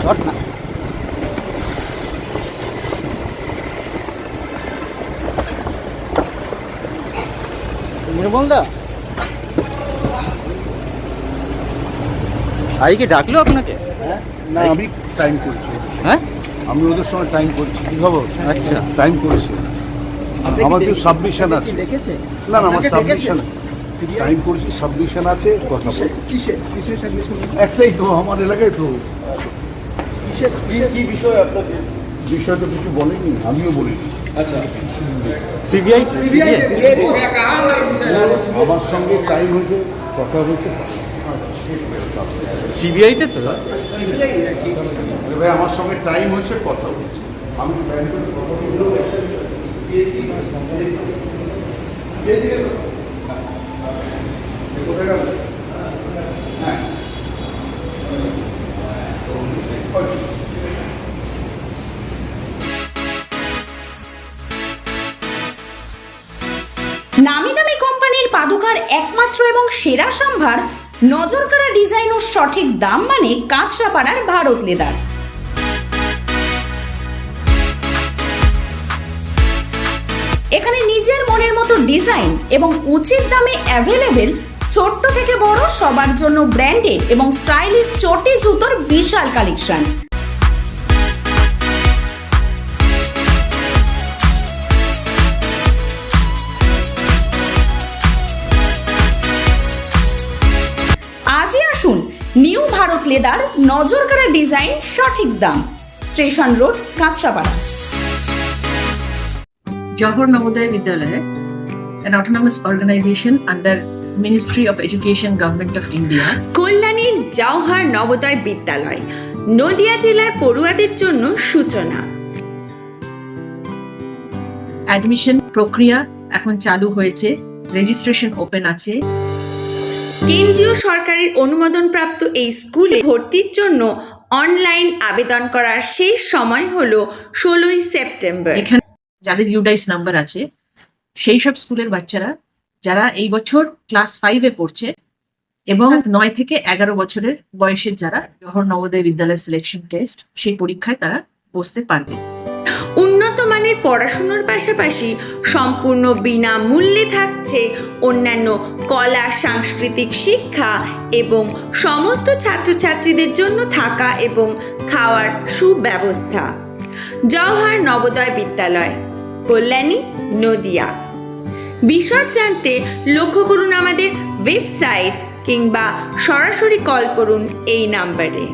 Shot না। নির্মলদা, আজকে ডাকলো আপনাকে? হ্যাঁ, না আমি টাইম করছি। হ্যাঁ, আমি ওদের সঙ্গে টাইম করছি। কি খবর? আচ্ছা। টাইম করেছি। আমার তো সাবমিশন আছে। না না, আমার সাবমিশন টাইম করেছি, সাবমিশন আছে। কথা বল। কিসের সাবমিশন? একটাই তো, আমার এলাকায় তো। কি বিষয় আপনাদের? বিষয় তো কিছু বলেনি, আমিও বলিনি। আচ্ছা, সিবিআই আমার সঙ্গে টাইম হয়েছে, কথা হয়েছে। সিবিআইতে তো ভাই আমার সঙ্গে টাইম হয়েছে, কথা হয়েছে। আমি টাইম করে কথা বললেও কোথায় গেল? হ্যাঁ, নামি দামি কোম্পানির পাদুকার একমাত্র এবং সেরা সম্ভার, নজরকাড়া ডিজাইন ও সঠিক দাম মানে কাঁচরাপাড়ার ভারত লেদার। এখানে নিজের মনের মতো ডিজাইন এবং উচিত দামে অ্যাভেলেবেল ছোট্ট থেকে বড় সবার জন্য ব্র্যান্ডেড এবং স্টাইলিশ চটি জুতোর বিশাল কালেকশন। আজই আসুন নিউ ভারত লেদার, নজরকাড়া ডিজাইন, সঠিক দাম, station road, Kanchrapara. Johor Navodaya Vidyalaya, an autonomous organization under Ministry of Education, Government of India. Kalyani Jawahar Navodaya বিদ্যালয়, নদিয়া জেলার পড়ুয়াদের জন্য সূচনা। অ্যাডমিশন প্রক্রিয়া এখন চালু হয়েছে, রেজিস্ট্রেশন ওপেন আছে। কেন্দ্রীয় সরকারের অনুমোদনপ্রাপ্ত এই স্কুলে ভর্তির জন্য অনলাইন আবেদন করার শেষ সময় হলো 16ই সেপ্টেম্বর। এখানে যাদের ইউডাইস নাম্বার আছে সেই সব স্কুলের বাচ্চারা যারা এই বছর ক্লাস 5-এ পড়ছে এবং 9 থেকে 11 বছরের বয়সের যারা জওহর নবোদয় বিদ্যালয় সিলেকশন টেস্ট, সেই পরীক্ষায় তারা বসতে পারবে। উন্নত মানের পড়াশোনার পাশাপাশি সম্পূর্ণ বিনামূল্যে থাকছে অন্যান্য কলা সাংস্কৃতিক শিক্ষা এবং সমস্ত ছাত্রছাত্রীদের জন্য থাকা এবং খাওয়ার সুব্যবস্থা। জওহর নবোদয় বিদ্যালয়, কল্যাণী, নদিয়া। বিশদ জানতে লক্ষ্য করুন আমাদের ওয়েবসাইট কিংবা সরাসরি কল করুন এই নাম্বারে।